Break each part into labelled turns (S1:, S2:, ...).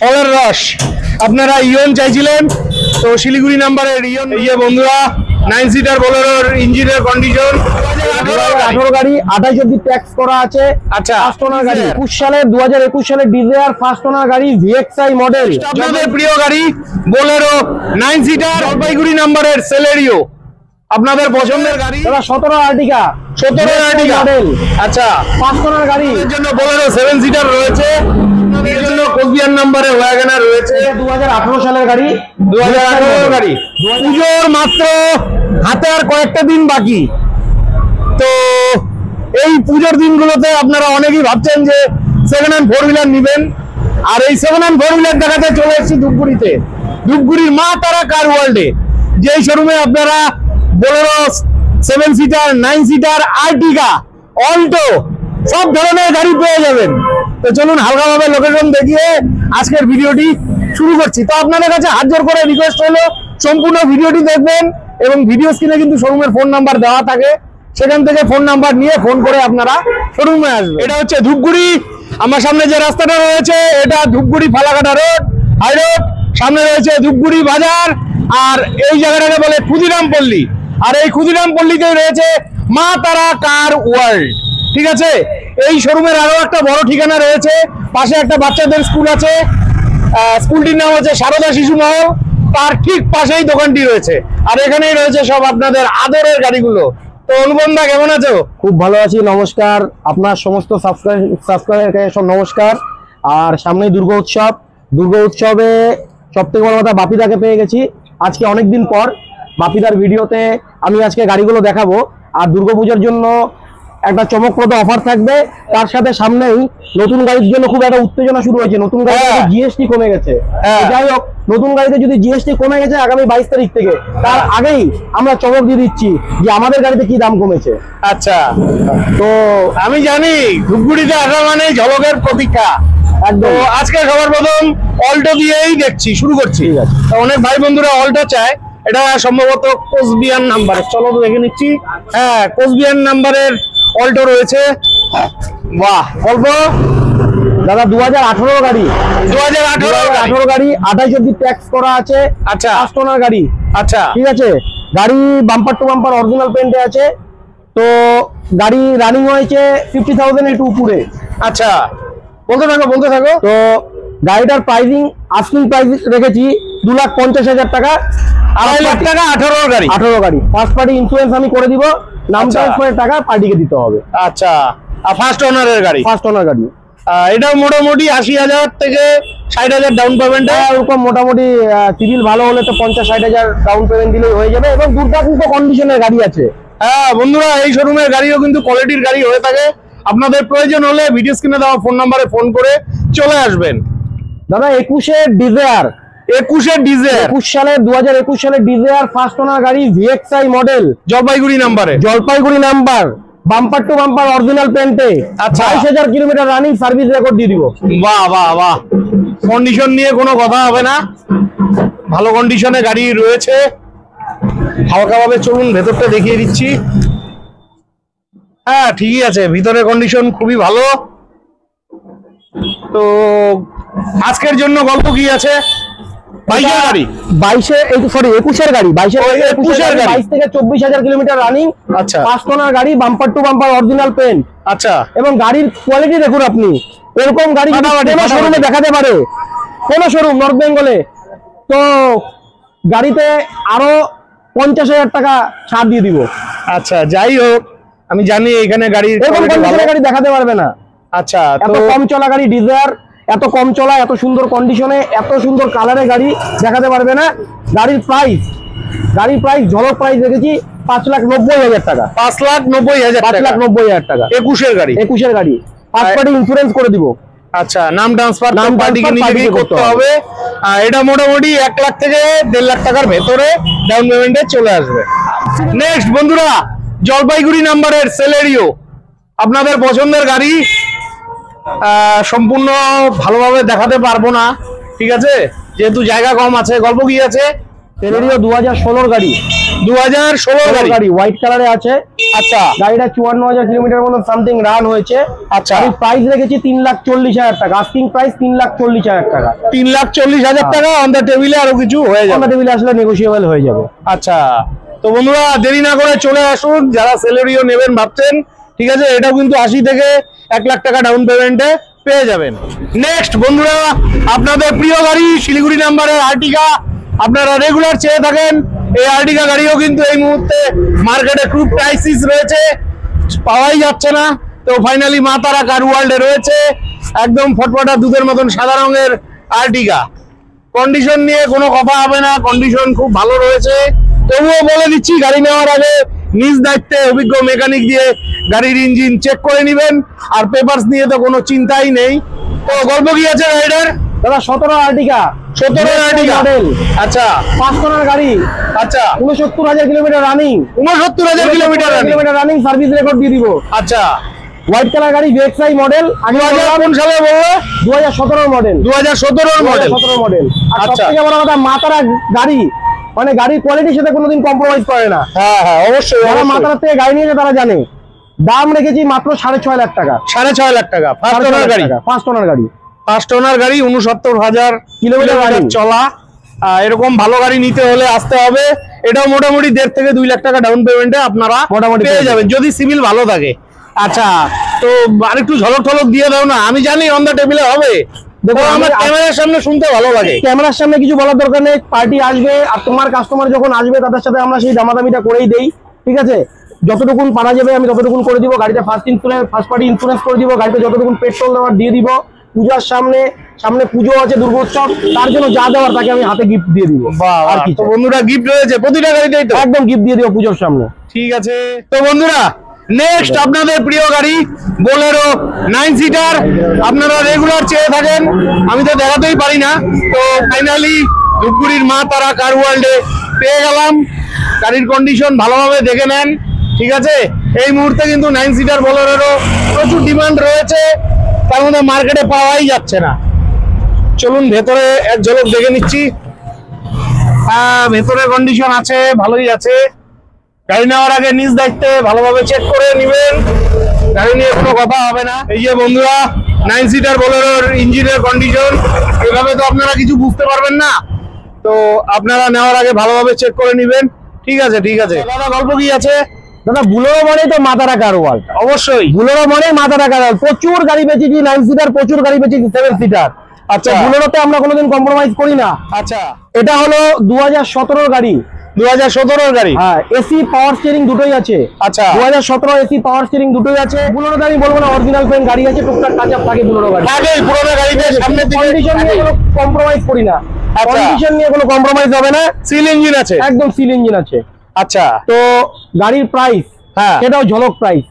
S1: ফলের রস। আপনারা ইয়ন চাইছিলেন, তো শিলিগুড়ি নাম্বারের ইয়ন বন্ধুরা 9 সিটার বোলেরোর ইঞ্জিনের কন্ডিশন
S2: 2018 গাড়ি, 28 অব্দি ট্যাক্স করা আছে।
S1: আচ্ছা,
S2: ফার্স্ট ওনার গাড়ি 2021 সালে ডিজায়ার ফার্স্ট ওনার গাড়ি ভিএক্সআই মডেল।
S1: আপনাদের প্রিয় গাড়ি বোলেরো 9 সিটার জলপাইগুড়ি নাম্বারের সেলেরিও, আপনাদের পছন্দের গাড়ি।
S2: 17 আর্টিকা
S1: মডেল। আচ্ছা,
S2: ফার্স্ট ওনার গাড়ি।
S1: এর জন্য বোলেরো 7 সিটার রয়েছে, আপনাদের জন্য কোচবিহার নাম্বারের ওয়াগনার রয়েছে।
S2: 2018 সালের গাড়ি,
S1: 2018 গাড়ি। পুজোর মাত্র হাতে আর কয়েকটা দিন বাকি, তো এই পুজোর দিনগুলোতে আপনারা অনেকেই ভাবছেন যে সেকেন্ড হ্যান্ড 4 হুইলার নেবেন, আর এই সেকেন্ড হ্যান্ড 4 হুইলার দেখাতে চলে এসেছি ধূপগুড়িতে, ধূপগুড়ির মা তারা কার ওয়ার্ল্ডে, যেই শোরুমে আপনারা বোলেরো 7 সিটার, 9 সিটার, আর্টিকা, অল্টো সব ধরনের গাড়ি পেয়ে যাবেন। তো চলুন হালকাভাবে লোকেশন দেখিয়ে আজকের ভিডিওটি শুরু করছি। তো আপনাদের কাছে হাত জোর করে রিকোয়েস্ট হলো সম্পূর্ণ ভিডিওটি দেখবেন, এবং ভিডিও স্ক্রিনে কিন্তু শোরুমের ফোন নাম্বার দেওয়া থাকে, সেখান থেকে ফোন নাম্বার নিয়ে ফোন করে আপনারা শোরুমে আসবেন। এটা হচ্ছে ধূপগুড়ি, আমার সামনে যে রাস্তাটা রয়েছে এটা Dhupguri Falakata road, high road. সামনে রয়েছে ধূপগুড়ি বাজার, আর এই জায়গাটাকে বলে ক্ষুদিরাম পল্লী, আর এই ক্ষুদিরাম পল্লীতেই রয়েছে মা তারা কার ওয়ার্ল্ড। ঠিক আছে, এই শোরুমের আরো একটা বড় ঠিকানা রয়েছে, পাশে একটা বাচ্চাদের স্কুল আছে, স্কুলটির নাম হচ্ছে সারদা শিশু মহল, তার ঠিক পাশেই দোকানটি রয়েছে, আর এখানেই রয়েছে সব আপনাদের আদরের গাড়িগুলো। তো অনুপমদা কেমন আছো?
S2: খুব ভালো আছি, নমস্কার। আপনার সমস্ত সাবস্ক্রাইবারকে সব নমস্কার। আর সামনেই দুর্গা উৎসবে সব থেকে বড় কথা বাপিদাকে পেয়ে গেছি আজকে অনেকদিন পর। বাপিদার ভিডিওতে আমি আজকে গাড়িগুলো দেখাবো, আর দুর্গাপূজার জন্য একটা চমকপ্রদ অফার থাকবে, তার সাথে সামনেই নতুন গাড়ির জন্য খুব একটা উত্তেজনা শুরু হয়েছে। নতুন গাড়িতে জিএসটি কমে গেছে, যাই হোক নতুন গাড়িতে যদি জিএসটি কমে গেছে আগামী 22 তারিখ থেকে, তার আগেই আমরা চমক দিয়ে দিচ্ছি যে আমাদের গাড়িতে কি দাম কমেছে।
S1: আচ্ছা, তো আমি জানি ধূপগুড়িতে আসা মানে ঝলকের প্রতীক্ষা। তো আজকে সবার প্রথম অল্টো দিয়েই দেখছি, শুরু করছি। অনেক ভাই বন্ধুরা অল্টো চায়, এটা সম্ভবত কোচবিহার নাম্বার, চলো তো দেখে নিচ্ছি। হ্যাঁ, কোচবিহার নাম্বারের অল্টো রয়েছে। বাহ, অল্প
S2: দাদা 2018 গাড়ি,
S1: 2018
S2: গাড়ি, 28 অব্দি ট্যাক্স করা আছে।
S1: আচ্ছা,
S2: ফার্স্ট ওনার গাড়ি।
S1: আচ্ছা,
S2: ঠিক আছে, গাড়ি বাম্পার টু বাম্পার অরিজিনাল পেন্টে আছে। তো গাড়ি রানিং হয়েছে 50,000 একটু উপরে।
S1: আচ্ছা, বলতে থাকো।
S2: তো গাড়িটার প্রাইসিং আস্কিং প্রাইস রেখেছি 2,50,000 টাকা।
S1: 2.5 লাখ টাকা 18 গাড়ি।
S2: ফার্স্ট পার্টি ইন্স্যুরেন্স আমি করে দিব, নাম ট্রান্সফারের টাকা পার্টিকে দিতে হবে।
S1: আচ্ছা, আর ফার্স্ট ওনারের গাড়ি?
S2: ফার্স্ট ওনার গাড়ি।
S1: এটা মোটামুটি 80,000 থেকে 60,000 ডাউন পেমেন্ট।
S2: ওরকম মোটামুটি সিভিল ভালো হলে তো 50-60,000 ডাউন পেমেন্ট দিলেই হয়ে যাবে, এবং দুর্দান্ত কন্ডিশনের গাড়ি আছে।
S1: হ্যাঁ বন্ধুরা, এই শোরুমের গাড়িও কিন্তু কোয়ালিটির গাড়ি হয়ে থাকে। আপনাদের প্রয়োজন হলে ভিডিও স্ক্রিনে দেওয়া ফোন নাম্বারে ফোন করে চলে আসবেন।
S2: দাদা 21 ডিজায়ার, 2021 সালে ডিজায়ার ফার্স্ট ওনার গাড়ি VXI model,
S1: Jalpaiguri
S2: number, bumper to bumper original পেন্টে।
S1: আচ্ছা,
S2: 22,000 কিলোমিটার রানিং সার্ভিস রেকর্ড দিয়ে দিব।
S1: বাহ বাহ বাহ, কন্ডিশন নিয়ে কোনো কথা হবে না, ভালো কন্ডিশনে গাড়ি রয়েছে। হালকাভাবে চলুন ভেতরটা দেখিয়ে দিচ্ছি। হ্যাঁ ঠিকই আছে, ভিতরে কন্ডিশন খুবই ভালো। তো আজকের জন্য গল্প কি আছে? 22 গাড়ি,
S2: 21 গাড়ি, 22 থেকে 24,000 কিলোমিটার রানিং।
S1: আচ্ছা,
S2: ফার্স্ট ওনার গাড়ি, bumper to bumper original paint.
S1: আচ্ছা,
S2: এবং গাড়ির কোয়ালিটি দেখুন আপনি, এরকম গাড়ি কোনো শোরুমে দেখাতে পারে, কোন শোরুম নর্থ বেঙ্গলে, তো গাড়িতে আরো 50,000 টাকা ছাড় দিয়ে দিব।
S1: আচ্ছা, যাই হোক আমি জানি এখানে গাড়ি
S2: দেখাতে পারবে না।
S1: আচ্ছা,
S2: এত কম চলা গাড়ি ডিজায়ার, এত কম চলা, এত সুন্দর কন্ডিশনে, এত সুন্দর কালারের গাড়ি দেখাতে পারবে না। গাড়ির প্রাইস ঝলক প্রাইস রেখেছি 5,90,000 টাকা।
S1: 5,90,000
S2: টাকা। 21 গাড়ি ফার্স্ট পার্টি ইন্স্যুরেন্স করে দিব।
S1: আচ্ছা, নাম ট্রান্সফার পার্টিকে নিজেই করতে হবে। এটা মোটামুটি 1 লাখ থেকে 1.5 লাখ টাকার ভেতরে ডাউন পেমেন্টে চলে আসবে। নেক্সট বন্ধুরা, জলপাইগুড়ি নাম্বারের সেলেরিও, আপনাদের পছন্দের গাড়ি। সম্পূর্ণ ভালোভাবে দেখাতে পারবো না, ঠিক আছে, যেহেতু জায়গা কম আছে। গল্প কি আছে?
S2: সেলেরিও 2016 গাড়ি,
S1: 2016
S2: গাড়ি, হোয়াইট কালারে আছে।
S1: আচ্ছা,
S2: গাড়িটা 54,000 কিলোমিটার মতো সামথিং রান হয়েছে।
S1: আচ্ছা,
S2: আমি প্রাইস রেখেছি 3,40,000 টাকা, আস্কিং প্রাইস 3,40,000 টাকা।
S1: 3,40,000 টাকা অন দ্য টেবিলে, আরো কিছু হয়ে যাবে,
S2: অন দ্য টেবিলে আসলে নেগোশিয়েবল হয়ে যাবে।
S1: আচ্ছা, তো বন্ধুরা দেরি না করে চলে আসুন যারা সেলেরিও নেবেন ভাবছেন, ঠিক আছে? এটাও কিন্তু 80 থেকে 1 লাখ টাকা ডাউন পেমেন্টে পেয়ে যাবেন। নেক্সট বন্ধুরা, আপনাদের প্রিয় গাড়ি শিলিগুড়ি নাম্বারের আর্টিকা, আপনারা রেগুলার চেয়ে থাকেন। এই আর্টিকা গাড়িও কিন্তু এই মুহূর্তে মার্কেটে খুব ক্রাইসিস রয়েছে, পাওয়াই যাচ্ছে না। তো ফাইনালি মা তারা কার ওয়ার্ল্ডে রয়েছে একদম ফটফটা দুধের মতন সাদা রঙের আর্টিকা। কন্ডিশন নিয়ে কোনো কথা হবে না, কন্ডিশন খুব ভালো রয়েছে। তবুও বলে দিচ্ছি, গাড়ি নেওয়ার আগে নিজ দায়িত্বে অভিজ্ঞ মেকানিক দিয়ে গাড়ির ইঞ্জিন চেক করে নেবেন। আর পেপারস নিয়ে তো কোনো চিন্তাই নেই। তো গল্প কি আছে গাড়িটার?
S2: দাদা 17 আর্টিকা,
S1: 17 আর্টিকা
S2: মডেল।
S1: আচ্ছা,
S2: 5 টনের গাড়ি।
S1: আচ্ছা,
S2: 69,000 kilometre running.
S1: 69,000 kilometre
S2: running, service record দিয়ে দিব।
S1: আচ্ছা,
S2: হোয়াইট কালার গাড়ি, VXI মডেল।
S1: কোন সালে বলবো?
S2: 2017 মডেল।
S1: 2017 মডেল।
S2: 2017 মডেল। আর
S1: আচ্ছা,
S2: সবথেকে বড় কথা, মাতারা গাড়ি, মানে গাড়ির কোয়ালিটির সাথে কোনোদিন কম্প্রোমাইজ করে না।
S1: হ্যাঁ হ্যাঁ, অবশ্যই।
S2: যারা মাতারা থেকে গাড়ি নিয়েছে তারা জানে। দাম রেখেছি মাত্র 6.5 লাখ টাকা।
S1: 6.5 লাখ টাকা ফার্স্ট ওনার গাড়ি।
S2: 5 টনের গাড়ি,
S1: ফার্স্ট ওনার গাড়ি, 69,000 কিলোমিটার চলা। এরকম ভালো গাড়ি নিতে হলে আসতে হবে। এটাও মোটামুটি 1.5 থেকে 2 লাখ টাকা ডাউন পেমেন্টে আপনারা
S2: মোটামুটি
S1: পেয়ে যাবেন যদি সিভিল ভালো থাকে। আচ্ছা, তো আরেকটু ঝলক ঠলক দিয়ে দাও না, আমি জানি অন দ্য টেবিলে হবে। দেখো, আমার ক্যামেরার সামনে শুনতে ভালো লাগে।
S2: ক্যামেরার সামনে কিছু বলার দরকার নেই। পার্টি আসবে আর তোমার কাস্টমার যখন আসবে তাদের সাথে আমরা সেই দামাদামিটা করেই দেই, ঠিক আছে? যতটুকুন পারা যাবে আমি ততটুকুন করে দিব। গাড়িতে ফার্স্ট পার্টি ইন্স্যুরেন্স করে দিব। গাড়িতে যতটুকুন পেট্রোল দেওয়ার দিয়ে দিব। পূজার সামনে পুজো আছে, দুর্গোৎসব, তার জন্য যা দেওয়ার তাকে আমি হাতে গিফট দিয়ে দিব। আর কি
S1: বন্ধুরা, গিফট রয়েছে প্রতিটা গাড়িতেই? তো
S2: একদম গিফট দিয়ে দিব পুজোর সামনে।
S1: ঠিক আছে। তো বন্ধুরা, নেক্সট আপনাদের প্রিয় গাড়ি বোলেরো 9 সিটার, আপনারা রেগুলার চেয়ে থাকেন, আমি তো দেখাতেই পারি না। তো ফাইনালি ধূপগুড়ির মা তারা কার ওয়ার্ল্ডে পেয়ে গেলাম। গাড়ির কন্ডিশন ভালোভাবে দেখে নেন, ঠিক আছে? এই মুহূর্তে কিন্তু 9 সিটার বোলেরোরও প্রচুর ডিমান্ড রয়েছে, তার মধ্যে মার্কেটে পাওয়াই যাচ্ছে না। চলুন ভেতরে এক ঝলক দেখে নিচ্ছি। ভেতরে কন্ডিশন আছে, ভালোই আছে। গাড়ি নেওয়ার আগে নিজ দায়িত্বে ভালোভাবে চেক করে নেবেন, গাড়ি নিয়ে কোনো কথা হবে না। এই যে বন্ধুরা, 9 সিটার বোলেরোর ইঞ্জিনের কন্ডিশন, এভাবে তো আপনারা কিছু বুঝতে পারবেন না। তো আপনারা নেওয়ার আগে ভালোভাবে চেক করে নেবেন। ঠিক আছে, ঠিক আছে। দাদা গল্প কি আছে?
S2: দাদা বুলেরো মানে তো মাতারা কার ওয়ার্ল্ড।
S1: অবশ্যই
S2: বুলেরো মানে মাতারা কার ওয়ার্ল্ড। প্রচুর গাড়ি বেচেছি 9 সিটার, প্রচুর গাড়ি বেচেছি 7 সিটার। আচ্ছা, বুলেরোতে আমরা কোনোদিন কম্প্রোমাইজ করি না।
S1: আচ্ছা,
S2: এটা হলো 2017 গাড়ি।
S1: 2017 গাড়ি।
S2: হ্যাঁ, এসি পাওয়ার স্টিয়ারিং দুটোই আছে।
S1: আচ্ছা,
S2: 2017 এসি পাওয়ার স্টিয়ারিং দুটোই আছে। বুলেরোতে আমি বলবো না অরিজিনাল পেন গাড়ি আছে, টুকটাক টাচ আপ থাকে বুলেরো গাড়ি।
S1: আগে পুরোনো গাড়িতে সামনের দিকে
S2: কন্ডিশন নিয়ে কোনো কম্প্রোমাইজ করি না। কন্ডিশন নিয়ে কোনো কম্প্রোমাইজ হবে না।
S1: সিল ইঞ্জিন আছে,
S2: একদম সিল ইঞ্জিন আছে।
S1: আচ্ছা,
S2: তো গাড়ির প্রাইস,
S1: হ্যাঁ,
S2: সেটাও ঝলক প্রাইস,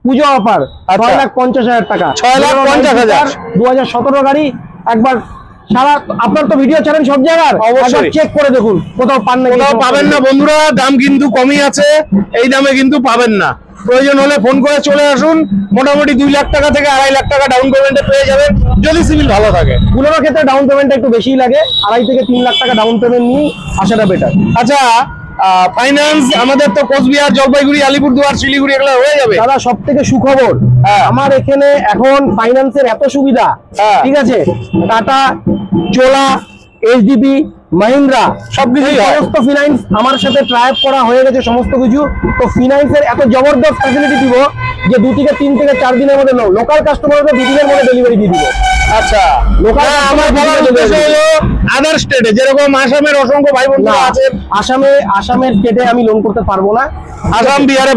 S2: পুজো অফার 6,50,000 টাকা।
S1: 6,50,000।
S2: 2017 গাড়ি। একবার সারা আপনার তো ভিডিও চ্যানেল সব জায়গার,
S1: অবশ্যই
S2: চেক করে দেখুন, কোথাও পান না,
S1: কোথাও পাবেন না বন্ধুরা। দাম কিন্তু কমই আছে, এই দামে কিন্তু পাবেন না। প্রয়োজন হলে ফোন করে চলে আসুন। মোটামুটি 2 লাখ টাকা থেকে 2.5 লাখ টাকা ডাউন পেমেন্টে পেয়ে যাবেন যদি সিভিল ভালো থাকে।
S2: বুলেরোর ক্ষেত্রে ডাউন পেমেন্টটা একটু বেশিই লাগে, 2.5 থেকে 3 লাখ টাকা ডাউন পেমেন্ট নিয়ে আসাটা বেটার।
S1: আচ্ছা, ফাইন্যান্স আমাদের তো কোচবিহার, জলপাইগুড়ি, আলিপুরদুয়ার, শিলিগুড়ি এগুলো হয়ে যাবে।
S2: দাদা সব থেকে সুখবর, আমার এখানে এখন ফাইন্যান্সের এত সুবিধা, ঠিক আছে? টাটা, চোলা, এইচডিবি, মাহিন্দ্রা সবকিছুই সমস্ত ফিনান্স আমার সাথে ট্রাই করা হয়ে গেছে সমস্ত কিছু। তো ফিনান্সের এত জবরদস্ত ফ্যাসিলিটি দিব যে 2 থেকে 3 থেকে 4 দিনের মধ্যে লোকাল কাস্টমারদের 2 দিনের মধ্যে ডেলিভারি দিয়ে দিব।
S1: আচ্ছা,
S2: লোকাল
S1: আমার বলার উদ্দেশ্য হলো আদার স্টেটে যেরকম আসামের অসংখ্য ভাই বন্ধুরা আছে,
S2: আসামের স্টেটে আমি লোন করতে পারবো না।
S1: আসাম বিহারে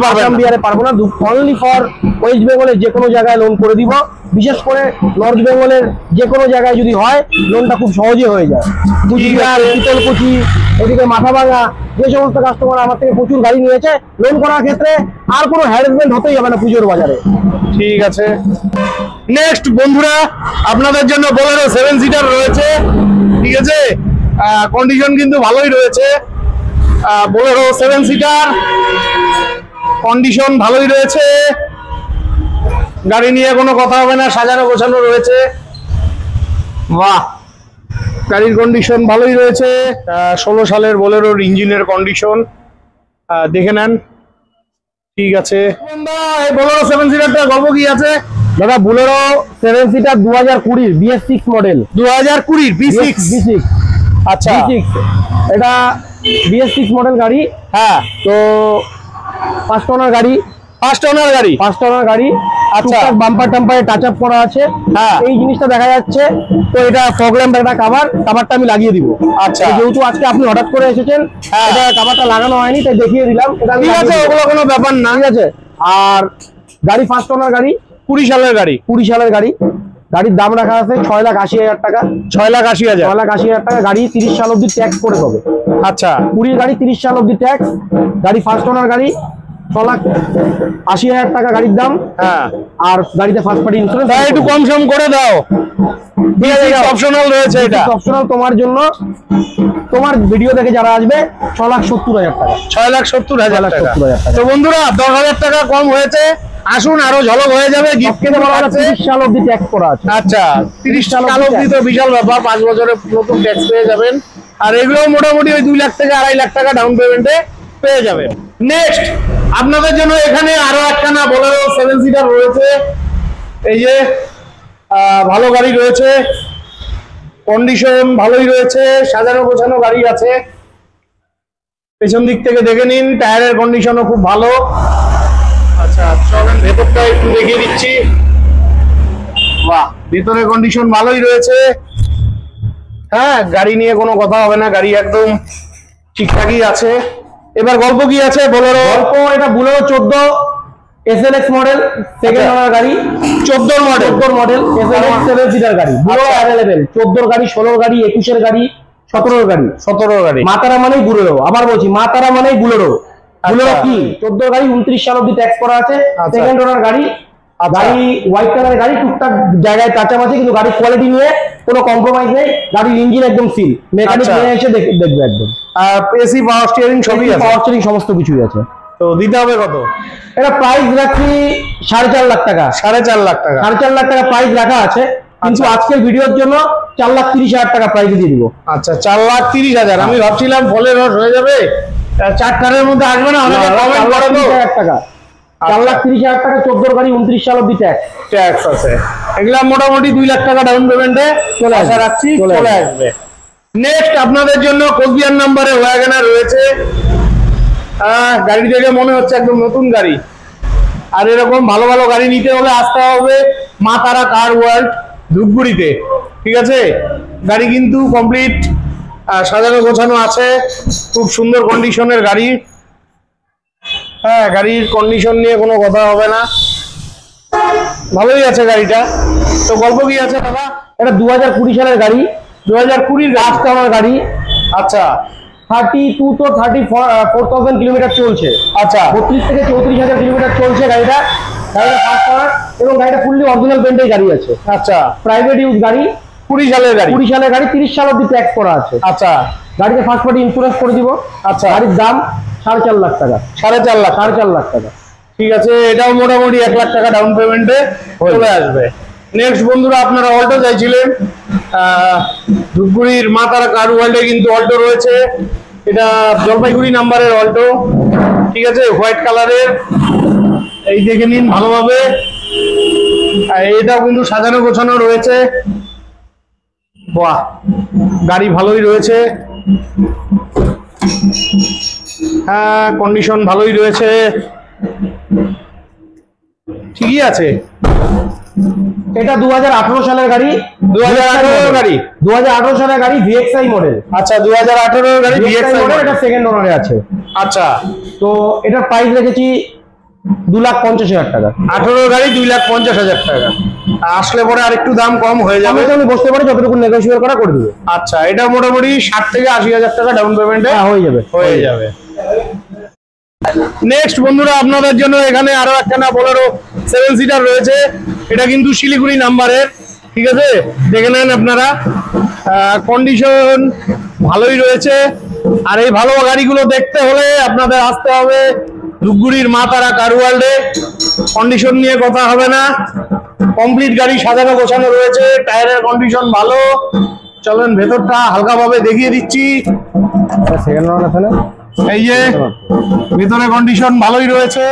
S2: পারবো না। অনলি ফর ওয়েস্ট বেঙ্গলের যে কোনো জায়গায় লোন করে দিব। বিশেষ করে নর্থ বেঙ্গলের যে কোনো জায়গায় যদি হয়, লোনটা খুব সহজে হয়ে যায়। কুচবিহার, শীতলকুচি, এদিকে মাথাভাঙা, যে সমস্ত কাস্টমার আমার থেকে প্রচুর গাড়ি নিয়েছে, লোন করার ক্ষেত্রে আর কোনো হ্যারাসমেন্ট হতেই হবে না পুজোর বাজারে।
S1: ঠিক আছে। নেক্সট বন্ধুরা, আপনাদের জন্য বোলেরো 7 সিটার রয়েছে, ঠিক আছে? কন্ডিশন কিন্তু ভালোই রয়েছে। বোলেরো 7 সিটার, কন্ডিশন ভালোই রয়েছে। গাড়ি নিয়ে কোনো কথা হবে না, সাজানো গোছানো রয়েছে। বাহ, গাড়ির কন্ডিশন ভালোই রয়েছে। 16 সালের বোলেরোর ইঞ্জিনের কন্ডিশন, দেখে নেন। ঠিক আছে, বোলেরো 7 সিটারটা গল্প কি আছে?
S2: দাদা Bolero 7 seater 2020 BS6 model,
S1: 2020 B6। আচ্ছা,
S2: B6 এটা BS6 মডেল গাড়ি।
S1: হ্যাঁ,
S2: তো 5 টনার গাড়ি,
S1: 5 টনার গাড়ি।
S2: 5 টনার গাড়ি।
S1: আচ্ছা,
S2: বাম্পার টাম্পারে টাচ আপ করা আছে।
S1: হ্যাঁ,
S2: এই জিনিসটা দেখা যাচ্ছে। তো এটা ফগ ল্যাম্প, একটা কাভারটা আমি লাগিয়ে দিব।
S1: আচ্ছা,
S2: যেহেতু আজকে আপনি হঠাৎ করে এসেছেন,
S1: হ্যাঁ,
S2: এটা কাভারটা লাগানো হয়নি, তাই দেখিয়ে দিলাম।
S1: ঠিক আছে, ওগুলো কোনো ব্যাপার না।
S2: ঠিক আছে। আর গাড়ি 5 টনার গাড়ি,
S1: 20 সালের গাড়ি।
S2: 20 সালের গাড়ি। গাড়ির দাম রাখা আছে 6,80,000 টাকা।
S1: 6,80,000।
S2: 6,80,000 টাকা। গাড়ি 30 সাল অব্দি ট্যাক্স করে হবে।
S1: আচ্ছা,
S2: 20 গাড়ি 30 সাল অব্দি ট্যাক্স। গাড়ি 5 টনার গাড়ি, 6,80,000 টাকা গাড়ির দাম।
S1: হ্যাঁ,
S2: আর গাড়িতে ফার্স্ট পার্টি ইন্স্যুরেন্স।
S1: তাই একটু কম সম করে দাও। অপশনাল রয়েছে এটা,
S2: অপশনাল তোমার জন্য। তোমার ভিডিও দেখে যারা আসবে 6,70,000 টাকা।
S1: 6,70,000 টাকা।
S2: 6,70,000 টাকা।
S1: তো বন্ধুরা 10,000 টাকা কম হয়েছে, আসুন আরো ঝলক হয়ে যাবে। গিফট
S2: সবথেকে বড় কথা 30 সাল অব্দি ট্যাক্স করা আছে।
S1: আচ্ছা, 30 সাল অবধি তো বিশাল ব্যাপার। 5 বছরের নতুন ট্যাক্স পেয়ে যাবেন। আর এগুলো মোটামুটি ওই 2 লাখ থেকে 2.5 লাখ টাকা ডাউন পেমেন্টে পেয়ে যাবেন। নেক্সট আপনাদের জন্য এখানে আরো একখানা বোলেরো 7 সিটার রয়েছে। এই যে ভালো গাড়ি রয়েছে, কন্ডিশন ভালোই রয়েছে, সাজানো গোছানো গাড়ি আছে। পেছন দিক থেকে দেখে নিন, টায়ারের কন্ডিশনও খুব ভালো। আচ্ছা, চলেন ভেতরটা একটু দেখিয়ে দিচ্ছি। বাহ, ভেতরের কন্ডিশন ভালোই রয়েছে। হ্যাঁ, গাড়ি নিয়ে কোনো কথা হবে না, গাড়ি একদম ঠিকঠাকই আছে। এবার গল্প কি আছে বোলেরো?
S2: গল্প, এটা বোলেরো 14 SLX মডেল, সেকেন্ড ওনার গাড়ি।
S1: 14 মডেল,
S2: 14 মডেল SLX 7 সিটার গাড়ি। Bolero available. 14 গাড়ি, 16 গাড়ি, 21 গাড়ি, 17 গাড়ি।
S1: 17 গাড়ি।
S2: মাতারা মানেই বোলেরো। আবার বলছি, মাতারা মানেই বোলেরো। বোলেরো কি 14 গাড়ি, 29 সাল অব্দি ট্যাক্স করা আছে। সেকেন্ড ওনার গাড়ি। গাড়ি হোয়াইট কালারের গাড়ি, টুকটাক জায়গায় টাচাপ আছে, কিন্তু গাড়ির কোয়ালিটি নিয়ে কোনো কম্প্রোমাইজ নেই। গাড়ির ইঞ্জিন একদম সিল, মেকানিক নিয়ে এসে দেখবে একদম।
S1: আর এসি, পাওয়ার স্টিয়ারিং সবই আছে।
S2: পাওয়ার স্টিয়ারিং সমস্ত কিছুই আছে।
S1: তো দিতে হবে কত?
S2: এটা প্রাইস রাখছি 4.5 লাখ টাকা।
S1: 4.5 লাখ টাকা।
S2: 4.5 লাখ টাকা প্রাইস রাখা আছে, কিন্তু আজকের ভিডিওর জন্য 4,30,000 টাকা প্রাইস দিয়ে দিব।
S1: আচ্ছা, 4,30,000। আমি ভাবছিলাম ফলের রস হয়ে যাবে, 4 টাকার মধ্যে আসবে না। অনেকে কমেন্ট করে তো।
S2: 4,30,000 টাকা। 4,30,000 টাকা 14 গাড়ি, 29 সাল অব্দি
S1: ট্যাক্স আছে। এগুলা মোটামুটি 2 লাখ টাকা ডাউন পেমেন্টে চলে আসা রাখছি, চলে আসবে। নেক্সট আপনাদের জন্য কোচবিহার নাম্বারে ওয়াগনার রয়েছে। গাড়ি দেখে মনে হচ্ছে একদম নতুন গাড়ি। আর এরকম ভালো ভালো গাড়ি নিতে হলে আসতে হবে মা তারা কার ওয়ার্ল্ড, ধূপগুড়িতে। ঠিক আছে, গাড়ি কিন্তু কমপ্লিট সাজানো গোছানো আছে, খুব সুন্দর কন্ডিশনের গাড়ি। হ্যাঁ, গাড়ির কন্ডিশন নিয়ে কোনো কথা হবে না, ভালোই আছে গাড়িটা। তো গল্প কি আছে দাদা?
S2: এটা 2020 সালের গাড়ি।
S1: 2020
S2: লাস্ট আমার গাড়ি।
S1: আচ্ছা,
S2: 32 তো 34,000 কিলোমিটার চলছে।
S1: আচ্ছা,
S2: 32 থেকে 34,000 কিলোমিটার চলছে গাড়িটা। গাড়িটা ফার্স্ট পাওয়ার এবং গাড়িটা ফুললি অরিজিনাল পেন্টের গাড়ি আছে।
S1: আচ্ছা,
S2: প্রাইভেট ইউজ গাড়ি।
S1: 20 সালের গাড়ি।
S2: 20 সালের গাড়ি, 30 সাল অব্দি ট্যাক্স করা আছে।
S1: আচ্ছা,
S2: গাড়িতে ফার্স্ট পার্টি ইন্স্যুরেন্স করে দিব।
S1: আচ্ছা,
S2: গাড়ির দাম 4.5 লাখ টাকা।
S1: 4.5 লাখ।
S2: 4.5 লাখ টাকা।
S1: ঠিক আছে, এটাও মোটামুটি 1 লাখ টাকা ডাউন পেমেন্টে চলে আসবে। নেক্সট বন্ধুরা, আপনারা অল্টো চাইছিলেন। ধূপগুড়ির মা তারা কার ওয়ার্ল্ডে কিন্তু অল্টো রয়েছে। এটা জলপাইগুড়ি নাম্বারের অল্টো। ঠিক আছে, হোয়াইট কালারের। এই দেখে নিন ভালোভাবে। এটাও কিন্তু সাজানো গোছানো রয়েছে। বাহ, গাড়ি ভালোই রয়েছে। হ্যাঁ, কন্ডিশন ভালোই রয়েছে, ঠিকই আছে।
S2: এটা 2018 সালের গাড়ি।
S1: 2018 গাড়ি।
S2: 2018 সালের গাড়ি, VXI মডেল।
S1: আচ্ছা, 2018 গাড়ি
S2: VXI মডেল। এটা সেকেন্ড ওনারে আছে।
S1: আচ্ছা,
S2: তো এটার প্রাইস রেখেছি 2,50,000 টাকা।
S1: 18 গাড়ি 2,50,000 টাকা। আসলে পরে আরেকটু দাম কম হয়ে যাবে।
S2: আমি বসতে পারি, যতটুকু নেগোশিয়েট করা করে দেবো।
S1: আচ্ছা, এটা মোটামুটি 60 থেকে 80,000 টাকা ডাউন পেমেন্টে
S2: হয়ে যাবে।
S1: হয়ে যাবে। নেক্সট বন্ধুরা, আপনাদের জন্য এখানে আরো একখানা বোলেরো 7 সিটার রয়েছে। এটা কিন্তু শিলিগুড়ি নাম্বারের। ঠিক আছে, দেখে নেন আপনারা। কন্ডিশন ভালোই রয়েছে। আর এই ভালো গাড়িগুলো দেখতে হলে আপনাদের আসতে হবে ধূপগুড়ির মা তারা কার ওয়ার্ল্ডে। কন্ডিশন নিয়ে কথা হবে না, কমপ্লিট গাড়ি সাজানো গোছানো রয়েছে, টায়ারের কন্ডিশন ভালো। চলেন ভেতরটা হালকাভাবে দেখিয়ে দিচ্ছি।
S2: সেকেন্ড ওনার আছে না?
S1: এই যে ভিতরে কন্ডিশন ভালোই রয়েছে।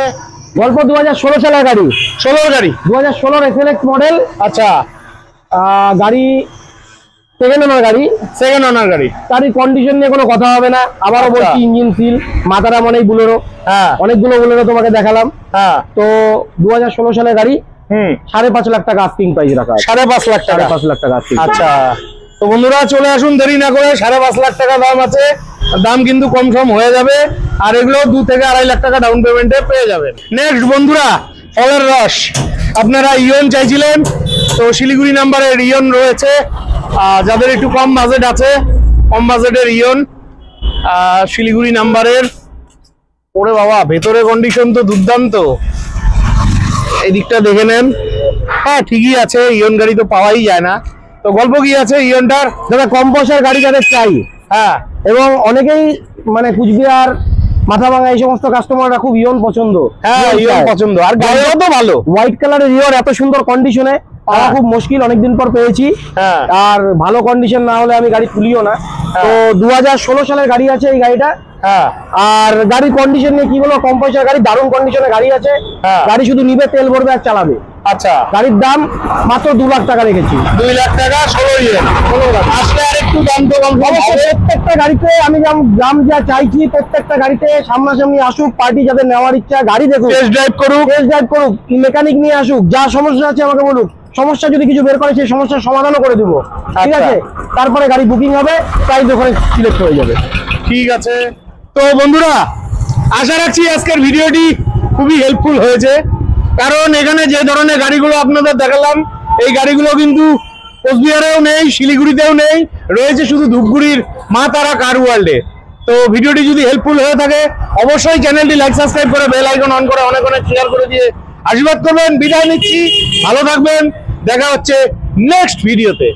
S2: গল্প 2016 সালের গাড়ি,
S1: 16 গাড়ি,
S2: 2016 SLX মডেল।
S1: আচ্ছা
S2: গাড়ি সেকেন্ড ওনার গাড়ি,
S1: সেকেন্ড ওনার গাড়ি।
S2: গাড়ির কন্ডিশন নিয়ে কোনো কথা হবে না। আবারও
S1: আচ্ছা।
S2: বলছি, ইঞ্জিন সিল, মাথাটা মনেই বুলেরো।
S1: হ্যাঁ
S2: অনেকগুলো বুলেরো তোমাকে দেখালাম।
S1: হ্যাঁ।
S2: তো 2016 সালের গাড়ি,
S1: হুম,
S2: 5.5 লাখ টাকা আস্কিং প্রাইস রাখা আছে।
S1: 5.5 লাখ টাকা।
S2: 5.5 লাখ টাকা আস্কিং।
S1: আচ্ছা, তো বন্ধুরা চলে আসুন দেরি না করে। 5.5 লাখ টাকা দাম আছে, দাম কিন্তু কম সম হয়ে যাবে। আর এগুলো 2 থেকে 2.5 লাখ টাকা ডাউন পেমেন্টে পেয়ে যাবেন। নেক্সট বন্ধুরা, ফলের রস। আপনারা ইয়ন চাইছিলেন, তো শিলিগুড়ি নাম্বারের ইয়ন রয়েছে। যাদের একটু কম বাজেট আছে, কম বাজেটের ইয়ন শিলিগুড়ি নাম্বারের। ওরে বাবা, ভেতরে কন্ডিশন তো দুর্দান্ত। এই দিকটা দেখে নেন। হ্যাঁ ঠিকই আছে, ইয়ন গাড়ি তো পাওয়াই যায় না। তো গল্প কি আছে ইয়নটার?
S2: দাদা কম পয়সার গাড়ি যাদের চাই,
S1: হ্যাঁ,
S2: এবং অনেকেই মানে কুচবিহার, মাথাভাঙা এই সমস্ত কাস্টমাররা খুব ইয়ন পছন্দ।
S1: হ্যাঁ ইয়ন পছন্দ, আর গাড়িও তো ভালো।
S2: হোয়াইট কালারের ইয়ন এত সুন্দর কন্ডিশনে পাওয়া খুব মুশকিল, অনেকদিন পর পেয়েছি।
S1: হ্যাঁ।
S2: আর ভালো কন্ডিশন না হলে আমি গাড়ি তুলিও না। তো 2016 সালের গাড়ি আছে এই গাড়িটা।
S1: হ্যাঁ।
S2: আর গাড়ির কন্ডিশন নিয়ে কি বলবো, কম পয়সার গাড়ি, দারুণ কন্ডিশনে গাড়ি আছে।
S1: হ্যাঁ।
S2: গাড়ি শুধু নিবে, তেল ভরবে আর চালাবে।
S1: আচ্ছা,
S2: গাড়ির দাম মাত্র 2 লাখ টাকা রেখেছি।
S1: 2 লাখ টাকা 16 ইয়ন। আসলে আর একটু দাম তো কম হবে।
S2: প্রত্যেকটা গাড়িতে আমি দাম যা চাইছি, প্রত্যেকটা গাড়িতে সামনাসামনি আসুক, পার্টি যাদের নেওয়ার ইচ্ছা গাড়ি দেখুক,
S1: টেস্ট ড্রাইভ করুক,
S2: টেস্ট ড্রাইভ করুক, মেকানিক নিয়ে আসুক, যা সমস্যা আছে আমাকে বলুক। সমস্যা যদি কিছু বের করে সেই সমস্যার সমাধানও করে দিব, ঠিক
S1: আচ্ছা।
S2: আছে? তারপরে গাড়ি বুকিং হবে, প্রাইস ওখানে সিলেক্ট হয়ে যাবে।
S1: ঠিক আছে। তো বন্ধুরা, আশা রাখছি আজকের ভিডিওটি খুবই হেল্পফুল হয়েছে। কারণ এখানে যে ধরনের গাড়িগুলো আপনাদের দেখালাম, এই গাড়িগুলো কিন্তু কোচবিহারেও নেই, শিলিগুড়িতেও নেই, রয়েছে শুধু ধূপগুড়ির মা তারা কার ওয়ার্ল্ডে। তো ভিডিওটি যদি হেল্পফুল হয়ে থাকে, অবশ্যই চ্যানেলটি লাইক সাবস্ক্রাইব করে বেল আইকন অন করে অনেক অনেক শেয়ার করে দিয়ে আশীর্বাদ করবেন। বিদায় নিচ্ছি, ভালো থাকবেন, দেখা হচ্ছে নেক্সট ভিডিওতে।